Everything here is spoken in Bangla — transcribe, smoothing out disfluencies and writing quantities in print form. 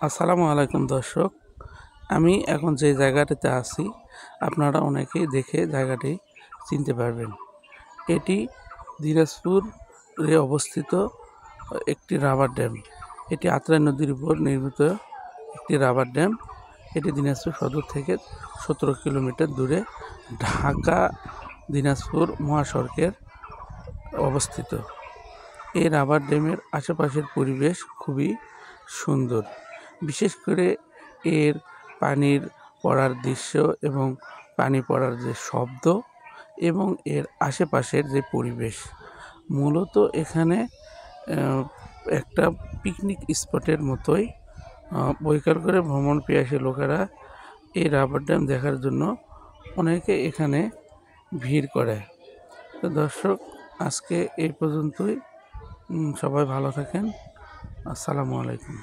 আসসালামু আলাইকুম দর্শক। আমি এখন যে জায়গাটিতে আছি আপনারা অনেকেই দেখে জায়গাটি চিনতে পারবেন। এটি দিনাজপুরে অবস্থিত একটি রাবার ড্যাম। এটি আত্রাই নদীর উপর নির্মিত একটি রাবার ড্যাম। এটি দিনাজপুর সদর থেকে 17 কিলোমিটার দূরে ঢাকা দিনাজপুর মহাসড়কের অবস্থিত। এই রাবার ড্যামের আশেপাশের পরিবেশ খুবই সুন্দর। বিশেষ করে এর পানির পড়ার দৃশ্য এবং পানি পড়ার যে শব্দ এবং এর আশেপাশের যে পরিবেশ, মূলত এখানে একটা পিকনিক স্পটের মতোই বৈকাল করে ভ্রমণ পিয়াসী লোকেরা এই রাবার ড্যাম দেখার জন্য অনেকে এখানে ভিড় করে। তো দর্শক, আজকে এই পর্যন্তই। সবাই ভালো থাকেন। আসসালামু আলাইকুম।